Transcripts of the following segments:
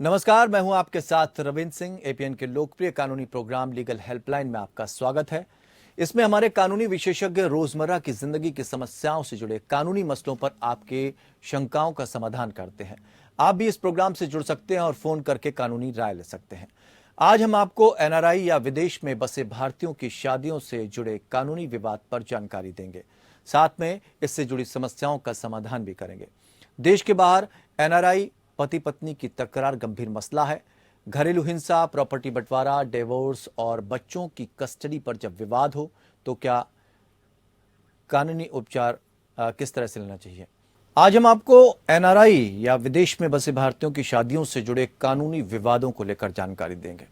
नमस्कार, मैं हूं आपके साथ रविंद्र सिंह। एपीएन के लोकप्रिय कानूनी प्रोग्राम लीगल हेल्पलाइन में आपका स्वागत है। इसमें हमारे कानूनी विशेषज्ञ रोजमर्रा की जिंदगी की समस्याओं से जुड़े कानूनी मसलों पर आपके शंकाओं का समाधान करते हैं। आप भी इस प्रोग्राम से जुड़ सकते हैं और फोन करके कानूनी राय ले सकते हैं। आज हम आपको एनआरआई या विदेश में बसे भारतीयों की शादियों से जुड़े कानूनी विवाद पर जानकारी देंगे। साथ में इससे जुड़ी समस्याओं का समाधान भी करेंगे। देश के बाहर एनआरआई पति पत्नी की तकरार गंभीर मसला है। घरेलू हिंसा, प्रॉपर्टी बंटवारा, डिवोर्स और बच्चों की कस्टडी पर जब विवाद हो तो क्या कानूनी उपचार किस तरह से लेना चाहिए। आज हम आपको एनआरआई या विदेश में बसे भारतीयों की शादियों से जुड़े कानूनी विवादों को लेकर जानकारी देंगे।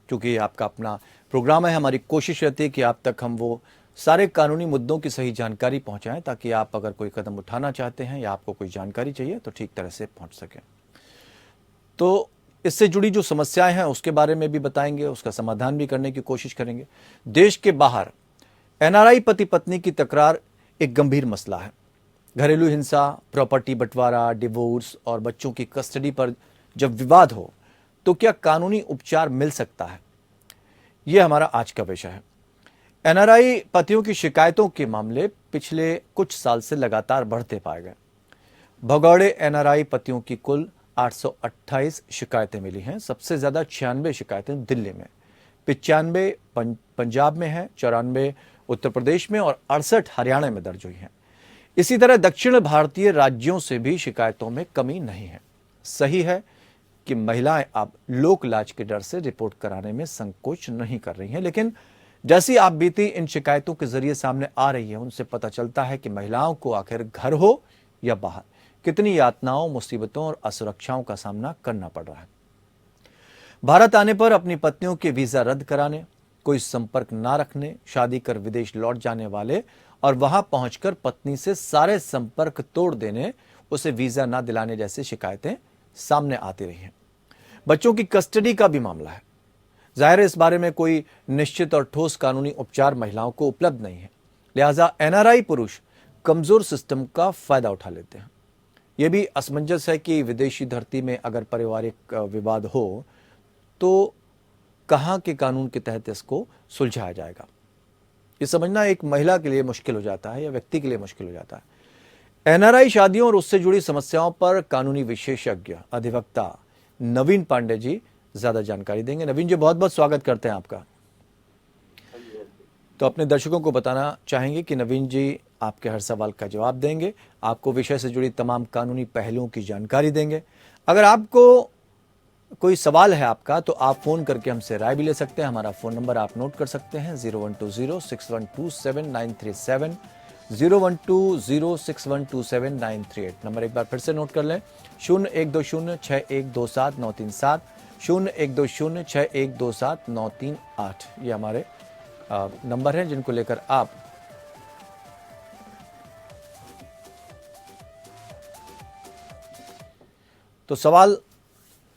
क्योंकि ये आपका अपना प्रोग्राम है, हमारी कोशिश रहती है कि आप तक हम वो सारे कानूनी मुद्दों की सही जानकारी पहुंचाएं ताकि आप अगर कोई कदम उठाना चाहते हैं या आपको कोई जानकारी चाहिए तो ठीक तरह से पहुंच सकें। तो इससे जुड़ी जो समस्याएं हैं उसके बारे में भी बताएंगे, उसका समाधान भी करने की कोशिश करेंगे। देश के बाहर एनआरआई पति पत्नी की तकरार एक गंभीर मसला है। घरेलू हिंसा, प्रॉपर्टी बंटवारा, डिवोर्स और बच्चों की कस्टडी पर जब विवाद हो तो क्या कानूनी उपचार मिल सकता है, यह हमारा आज का विषय है। एनआरआई पतियों की शिकायतों के मामले पिछले कुछ साल से लगातार बढ़ते पाए गए। भगौड़े एनआरआई पतियों की कुल 828 शिकायतें मिली हैं। सबसे ज्यादा 96 शिकायतें दिल्ली में, 95 पंजाब में है, 94 उत्तर प्रदेश में और 68 हरियाणा में दर्ज हुई हैं। इसी तरह दक्षिण भारतीय राज्यों से भी शिकायतों में कमी नहीं है। सही है कि महिलाएं अब लोक लाज के डर से रिपोर्ट कराने में संकोच नहीं कर रही हैं, लेकिन जैसी आप बीती इन शिकायतों के जरिए सामने आ रही है उनसे पता चलता है कि महिलाओं को आखिर घर हो या बाहर कितनी यातनाओं, मुसीबतों और असुरक्षाओं का सामना करना पड़ रहा है। भारत आने पर अपनी पत्नियों के वीजा रद्द कराने, कोई संपर्क ना रखने, शादी कर विदेश लौट जाने वाले और वहां पहुंचकर पत्नी से सारे संपर्क तोड़ देने, उसे वीजा ना दिलाने जैसी शिकायतें सामने आती रही हैं। बच्चों की कस्टडी का भी मामला है। जाहिर है इस बारे में कोई निश्चित और ठोस कानूनी उपचार महिलाओं को उपलब्ध नहीं है, लिहाजा एनआरआई पुरुष कमजोर सिस्टम का फायदा उठा लेते हैं। यह भी असमंजस है कि विदेशी धरती में अगर पारिवारिक विवाद हो तो कहां के कानून के तहत इसको सुलझाया जाएगा, ये समझना एक महिला के लिए मुश्किल हो जाता है या व्यक्ति के लिए मुश्किल हो जाता है। एनआरआई शादियों और उससे जुड़ी समस्याओं पर कानूनी विशेषज्ञ अधिवक्ता नवीन पांडे जी ज्यादा जानकारी देंगे। नवीन जी, बहुत बहुत स्वागत करते हैं आपका। तो अपने दर्शकों को बताना चाहेंगे कि नवीन जी आपके हर सवाल का जवाब देंगे, आपको विषय से जुड़ी तमाम कानूनी पहलुओं की जानकारी देंगे। अगर आपको कोई सवाल है आपका तो आप फोन करके हमसे राय भी ले सकते हैं। हमारा फोन नंबर आप नोट कर सकते हैं 0120612793 0120612793 नंबर एक बार फिर से नोट कर लें 0120612793 0120612793 ये हमारे नंबर हैं जिनको लेकर आप तो सवाल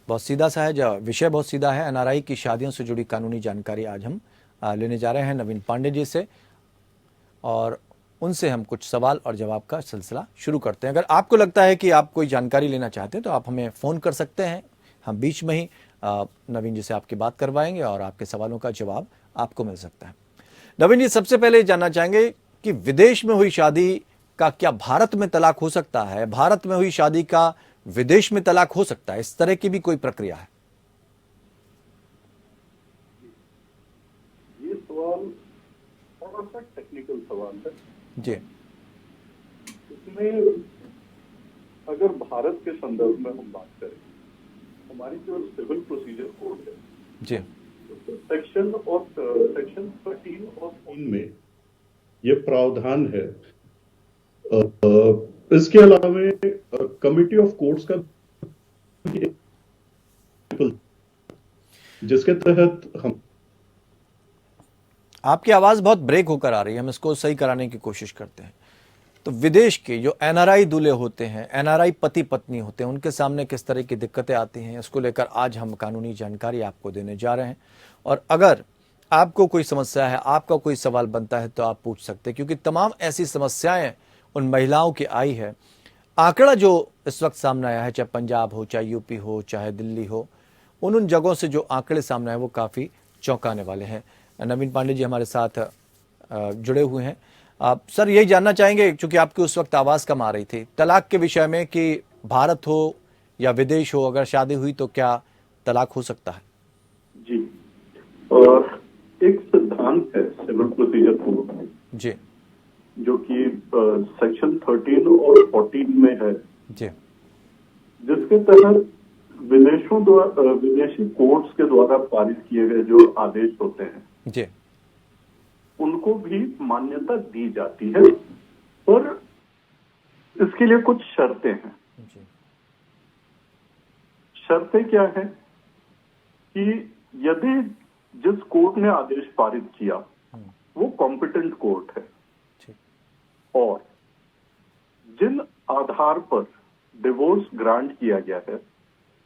बहुत सीधा सा है, जो विषय बहुत सीधा है। एनआरआई की शादियों से जुड़ी कानूनी जानकारी आज हम लेने जा रहे हैं नवीन पांडे जी से और उनसे हम कुछ सवाल और जवाब का सिलसिला शुरू करते हैं। अगर आपको लगता है कि आप कोई जानकारी लेना चाहते हैं तो आप हमें फ़ोन कर सकते हैं। हम बीच में ही नवीन जी से आपकी बात करवाएंगे और आपके सवालों का जवाब आपको मिल सकता है। नवीन जी, सबसे पहले जानना चाहेंगे कि विदेश में हुई शादी का क्या भारत में तलाक हो सकता है? भारत में हुई शादी का विदेश में तलाक हो सकता है? इस तरह की भी कोई प्रक्रिया है? ये सवाल थोड़ा सा टेक्निकल सवाल है जी। इसमें अगर भारत के संदर्भ में हम बात करें, हमारी जो सिविल प्रोसीजर कोड है जी, तो सेक्शन 13 और 3 में ये प्रावधान है। इसके अलावा कमिटी ऑफ कोर्ट्स का जिसके तहत हम आपकी आवाज बहुत ब्रेक होकर आ रही है, हम इसको सही कराने की कोशिश करते हैं। तो विदेश के जो एनआरआई दूल्हे होते हैं, एनआरआई पति पत्नी होते हैं, उनके सामने किस तरह की दिक्कतें आती हैं, इसको लेकर आज हम कानूनी जानकारी आपको देने जा रहे हैं। और अगर आपको कोई समस्या है, आपका कोई सवाल बनता है तो आप पूछ सकते हैं, क्योंकि तमाम ऐसी समस्याएं उन महिलाओं की आई है। आंकड़ा जो इस वक्त सामने आया है, चाहे पंजाब हो, चाहे यूपी हो, चाहे दिल्ली हो, उन जगहों से जो आंकड़े सामने आए वो काफ़ी चौंकाने वाले हैं। नवीन पांडे जी हमारे साथ जुड़े हुए हैं। आप सर यही जानना चाहेंगे, क्योंकि आपकी उस वक्त आवाज़ कम आ रही थी, तलाक के विषय में कि भारत हो या विदेश हो, अगर शादी हुई तो क्या तलाक हो सकता है? जी, एक सिद्धांत है सिविल प्रोसीजर कोड में, जी जो कि सेक्शन 13 और 14 में है, जी जिसके तहत विदेशी कोर्ट्स के द्वारा पारित किए गए जो आदेश होते हैं जी उनको भी मान्यता दी जाती है, पर इसके लिए कुछ शर्तें हैं। जी शर्तें क्या है कि यदि जिस कोर्ट ने आदेश पारित किया वो कॉम्पिटेंट कोर्ट है, ठीक और जिन आधार पर डिवोर्स ग्रांट किया गया है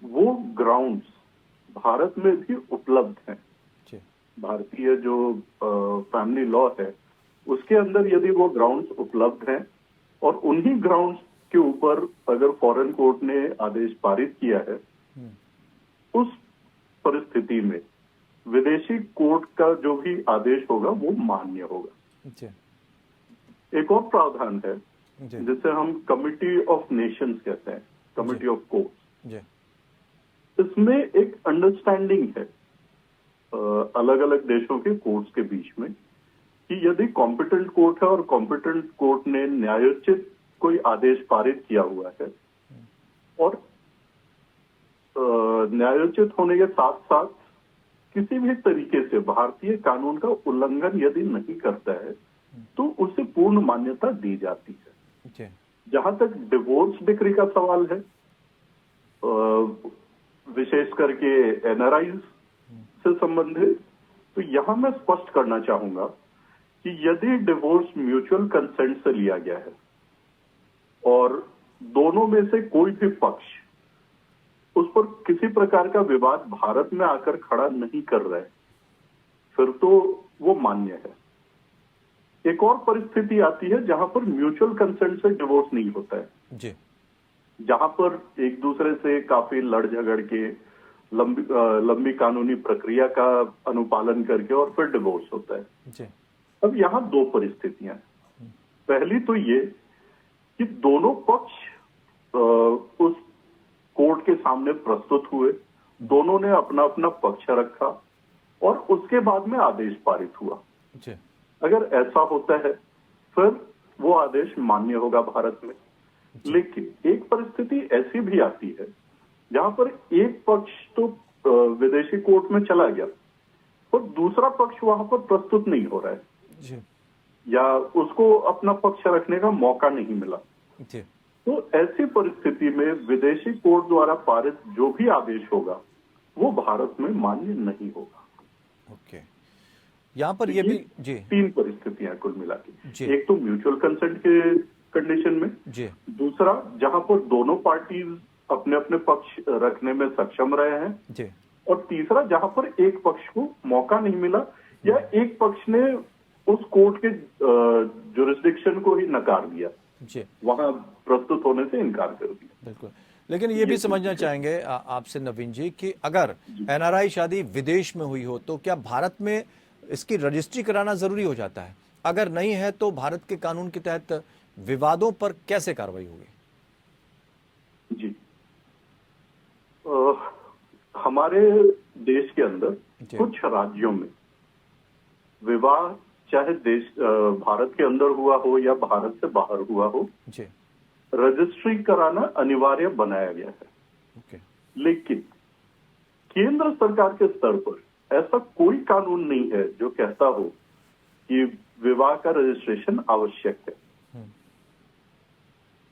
वो ग्राउंड्स भारत में भी उपलब्ध हैं। जी भारतीय जो फैमिली लॉ है उसके अंदर यदि वो ग्राउंड्स उपलब्ध हैं और उन्हीं ग्राउंड्स के ऊपर अगर फॉरेन कोर्ट ने आदेश पारित किया है, उस परिस्थिति में विदेशी कोर्ट का जो भी आदेश होगा वो मान्य होगा। जी एक और प्रावधान है जी जिसे हम कमिटी ऑफ नेशंस कहते हैं, कमिटी ऑफ कोर्ट्स। जी इसमें एक अंडरस्टैंडिंग है अलग अलग देशों के कोर्ट्स के बीच में कि यदि कॉम्पिटेंट कोर्ट है और कॉम्पिटेंट कोर्ट ने न्यायोचित कोई आदेश पारित किया हुआ है और न्यायोचित होने के साथ साथ किसी भी तरीके से भारतीय कानून का उल्लंघन यदि नहीं करता है तो उसे पूर्ण मान्यता दी जाती है। जी जहां तक डिवोर्स डिक्री का सवाल है, विशेष करके एनआरआई से संबंधित, तो यहां मैं स्पष्ट करना चाहूंगा कि यदि डिवोर्स म्यूचुअल कंसेंट से लिया गया है और दोनों में से कोई भी पक्ष उस पर किसी प्रकार का विवाद भारत में आकर खड़ा नहीं कर रहा है, फिर तो वो मान्य है। एक और परिस्थिति आती है जहां पर म्यूचुअल कंसेंट से डिवोर्स नहीं होता है, जी जहां पर एक दूसरे से काफी लड़ झगड़ के लंबी कानूनी प्रक्रिया का अनुपालन करके और फिर डिवोर्स होता है। जी अब यहाँ दो परिस्थितियां हैं। पहली तो ये कि दोनों पक्ष उस कोर्ट के सामने प्रस्तुत हुए, दोनों ने अपना अपना पक्ष रखा और उसके बाद में आदेश पारित हुआ। जी अगर ऐसा होता है फिर वो आदेश मान्य होगा भारत में। लेकिन एक परिस्थिति ऐसी भी आती है जहां पर एक पक्ष तो विदेशी कोर्ट में चला गया और दूसरा पक्ष वहां पर प्रस्तुत नहीं हो रहा है जी या उसको अपना पक्ष रखने का मौका नहीं मिला। जी तो ऐसी परिस्थिति में विदेशी कोर्ट द्वारा पारित जो भी आदेश होगा वो भारत में मान्य नहीं होगा। ओके, यहाँ पर ये भी जी तीन परिस्थितियां कुल मिला जी। के, एक तो म्यूचुअल कंसेंट के कंडीशन में, जी दूसरा जहां पर दोनों पार्टीज अपने अपने पक्ष रखने में सक्षम रहे हैं, जी और तीसरा जहां पर एक पक्ष को मौका नहीं मिला या एक पक्ष ने उस कोर्ट के जुरिस्डिक्शन को ही नकार दिया, जी वहां प्रस्तुत होने से इनकार कर दिया। बिल्कुल। लेकिन ये भी समझना चाहेंगे आपसे नवीन जी कि अगर एनआरआई शादी विदेश में हुई हो तो क्या भारत में इसकी रजिस्ट्री कराना जरूरी हो जाता है? अगर नहीं है तो भारत के कानून के तहत विवादों पर कैसे कार्रवाई होगी? जी, हमारे देश के अंदर कुछ राज्यों में विवाह चाहे भारत के अंदर हुआ हो या भारत से बाहर हुआ हो, जी रजिस्ट्री कराना अनिवार्य बनाया गया है। ओके। लेकिन केंद्र सरकार के स्तर पर ऐसा कोई कानून नहीं है जो कहता हो कि विवाह का रजिस्ट्रेशन आवश्यक है।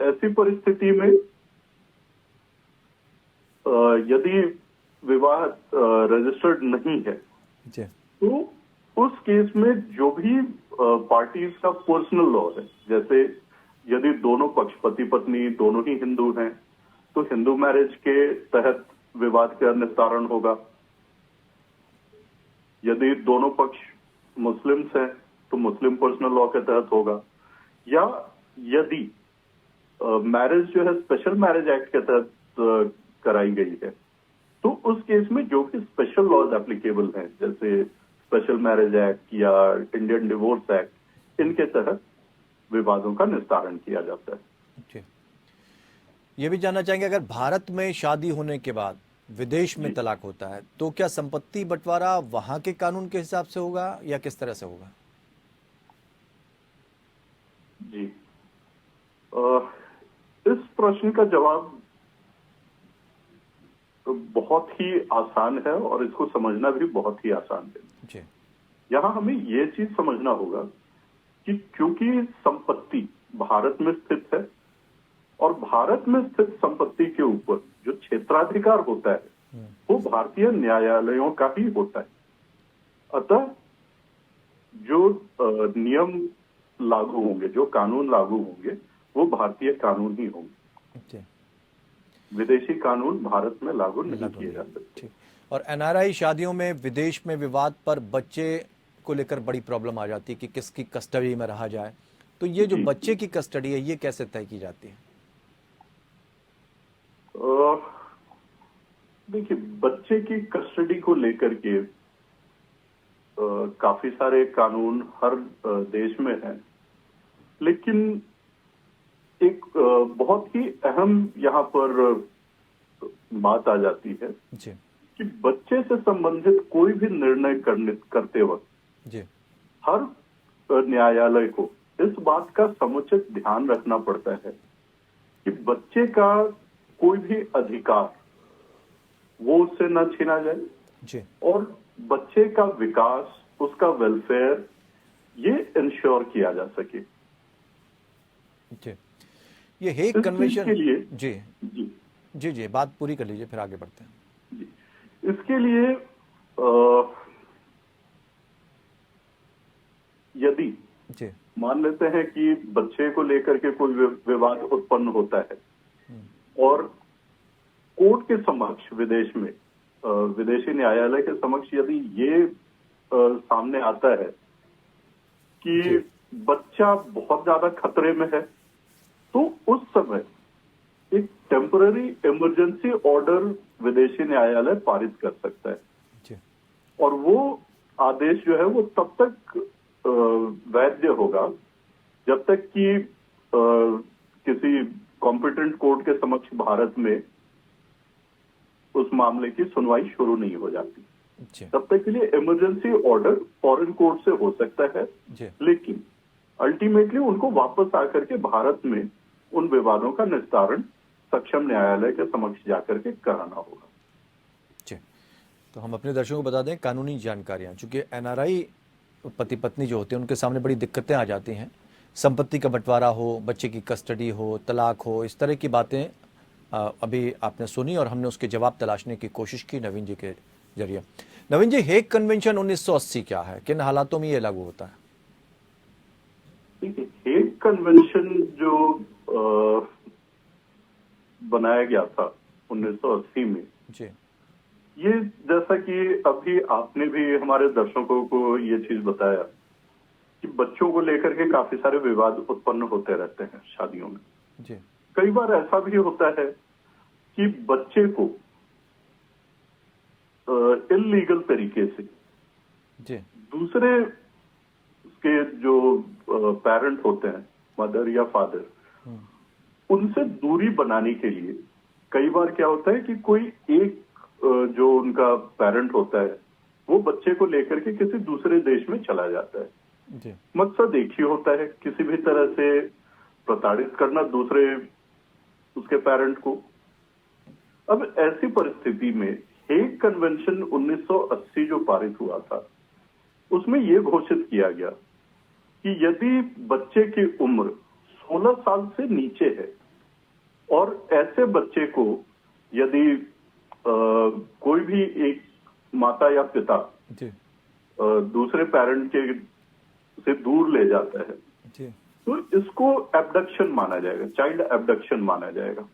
ऐसी परिस्थिति में यदि विवाह रजिस्टर्ड नहीं है जी तो उस केस में जो भी पार्टीज का पर्सनल लॉ है, जैसे यदि दोनों पक्ष पति पत्नी दोनों ही हिंदू हैं तो हिंदू मैरिज के तहत विवाद का निस्तारण होगा। यदि दोनों पक्ष मुस्लिम्स हैं तो मुस्लिम पर्सनल लॉ के तहत होगा, या यदि मैरिज जो है स्पेशल मैरिज एक्ट के तहत कराई गई है तो उस केस में जो भी स्पेशल लॉज एप्लीकेबल हैं, जैसे स्पेशल मैरिज एक्ट या इंडियन डिवोर्स एक्ट, इनके तहत विवादों का निस्तारण किया जाता है। जी। ये भी जानना चाहेंगे, अगर भारत में शादी होने के बाद विदेश में जी तलाक होता है तो क्या संपत्ति बंटवारा वहां के कानून के हिसाब से होगा या किस तरह से होगा? जी इस प्रश्न का जवाब बहुत ही आसान है और इसको समझना भी बहुत ही आसान है। जी। यहाँ हमें ये चीज समझना होगा कि क्योंकि संपत्ति भारत में स्थित है और भारत में स्थित संपत्ति के ऊपर जो क्षेत्राधिकार होता है वो भारतीय न्यायालयों का ही होता है। अतः जो नियम लागू होंगे, जो कानून लागू होंगे, वो भारतीय कानून ही होंगे। जी। विदेशी कानून भारत में लागू नहीं लागू किए नहीं। जा सकते। ठीक। और एनआरआई शादियों में विदेश में विवाद पर बच्चे को लेकर बड़ी प्रॉब्लम आ जाती है कि किसकी कस्टडी में रहा जाए, तो ये जो जी बच्चे की कस्टडी है ये कैसे तय की जाती है? देखिए, बच्चे की कस्टडी को लेकर के काफी सारे कानून हर देश में हैं, लेकिन एक बहुत ही अहम यहाँ पर बात आ जाती है जी। कि बच्चे से संबंधित कोई भी निर्णय करते वक्त जी। हर न्यायालय को इस बात का समुचित ध्यान रखना पड़ता है कि बच्चे का कोई भी अधिकार वो उससे न छीना जाए जी। और बच्चे का विकास, उसका वेलफेयर, ये इंश्योर किया जा सके। जी। ये हेग इस चीज कन्वेंशन। के लिए जी जी जी जी, बात पूरी कर लीजिए फिर आगे बढ़ते हैं। जी इसके लिए यदि जी। मान लेते हैं कि बच्चे को लेकर के कोई विवाद उत्पन्न होता है और कोर्ट के समक्ष विदेश में विदेशी न्यायालय के समक्ष यदि ये सामने आता है कि जी। बच्चा बहुत ज्यादा खतरे में है, तो उस समय एक टेम्पररी इमरजेंसी ऑर्डर विदेशी न्यायालय पारित कर सकता है जी। और वो आदेश जो है वो तब तक वैध होगा जब तक कि किसी कॉम्पिटेंट कोर्ट के समक्ष भारत में उस मामले की सुनवाई शुरू नहीं हो जाती। जी। तब तक के लिए इमरजेंसी ऑर्डर फॉरेन कोर्ट से हो सकता है, जी। लेकिन अल्टीमेटली उनको वापस आकर के भारत में उन विवादों का निस्तारण सक्षम न्यायालय के समक्ष जाकर के कराना होगा। जी। तो हम अपने दर्शकों को बता दें, कानूनी जानकारियां, चूंकि एनआरआई पति पत्नी जो होते हैं उनके सामने बड़ी दिक्कतें आ जाती हैं, संपत्ति का बंटवारा हो, बच्चे की कस्टडी हो, तलाक हो, इस तरह की बातें अभी आपने सुनी और हमने उसके जवाब तलाशने की कोशिश की नवीन जी के जरिए। नवीन जी, हेग कन्वेंशन 1980 क्या है, किन हालातों में ये लागू होता है? देखिए, हेग कन्वेंशन जो बनाया गया था 1980 में, जी। ये जैसा कि अभी आपने भी हमारे दर्शकों को ये चीज बताया कि बच्चों को लेकर के काफी सारे विवाद उत्पन्न होते रहते हैं शादियों में। जी। कई बार ऐसा भी होता है कि बच्चे को इलीगल तरीके से जी। दूसरे के जो पेरेंट होते हैं, मदर या फादर, उनसे दूरी बनाने के लिए कई बार क्या होता है कि कोई एक जो उनका पेरेंट होता है वो बच्चे को लेकर के किसी दूसरे देश में चला जाता है। जी। मकसद एक ही होता है, किसी भी तरह से प्रताड़ित करना दूसरे उसके पेरेंट को। अब ऐसी परिस्थिति में हेग कन्वेंशन 1980 जो पारित हुआ था, उसमें यह घोषित किया गया कि यदि बच्चे की उम्र 16 साल से नीचे है और ऐसे बच्चे को यदि कोई भी एक माता या पिता जी। दूसरे पेरेंट के से दूर ले जाता है, जी। तो इसको एब्डक्शन माना जाएगा, चाइल्ड एब्डक्शन माना जाएगा।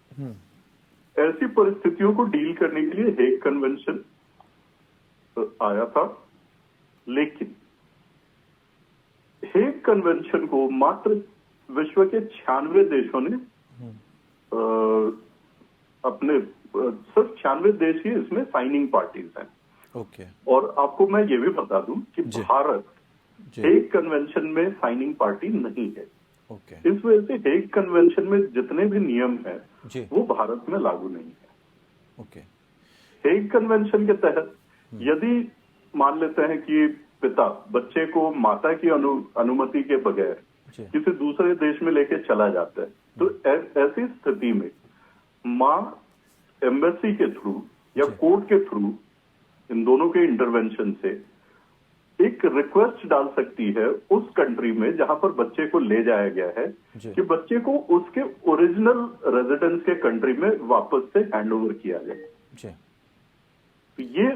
ऐसी परिस्थितियों को डील करने के लिए हेग कन्वेंशन आया था, लेकिन हेग कन्वेंशन को मात्र विश्व के 96 देशों ने अपने सिर्फ 96 देश ही इसमें साइनिंग पार्टीज हैं। ओके। और आपको मैं ये भी बता दूं कि जी। भारत जी। हेग कन्वेंशन में साइनिंग पार्टी नहीं है। ओके। इस वजह से हेग कन्वेंशन में जितने भी नियम हैं जी। वो भारत में लागू नहीं है। ओके। हेग कन्वेंशन के तहत यदि मान लेते हैं कि पिता बच्चे को माता की अनुमति के बगैर जी। किसी दूसरे देश में लेके चला जाता है, तो ऐसी स्थिति में माँ एम्बेसी के थ्रू या जी। कोर्ट के थ्रू इन दोनों के इंटरवेंशन से एक रिक्वेस्ट डाल सकती है उस कंट्री में जहां पर बच्चे को ले जाया गया है जी। कि बच्चे को उसके ओरिजिनल रेजिडेंस के कंट्री में वापस से हैंड ओवर किया जाए। जी। तो ये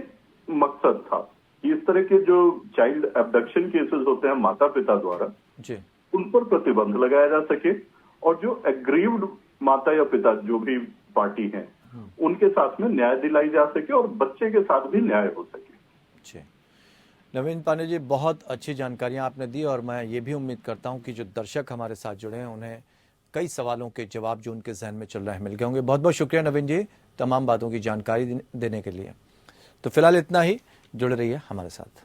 मकसद था कि इस तरह के जो चाइल्ड एब्डक्शन केसेस होते हैं माता पिता द्वारा, जी। उन पर प्रतिबंध लगाया जा सके और जो एग्रीव्ड माता या पिता जो भी पार्टी हैं उनके साथ में न्याय दिलाई जा सके और बच्चे के साथ भी न्याय हो सके। जी। नवीन पांडे जी, बहुत अच्छी जानकारियां आपने दी और मैं ये भी उम्मीद करता हूं कि जो दर्शक हमारे साथ जुड़े हैं उन्हें कई सवालों के जवाब जो उनके जहन में चल रहे हैं मिल गए होंगे। बहुत बहुत शुक्रिया नवीन जी तमाम बातों की जानकारी देने के लिए। तो फिलहाल इतना ही, जुड़े रहिए हमारे साथ।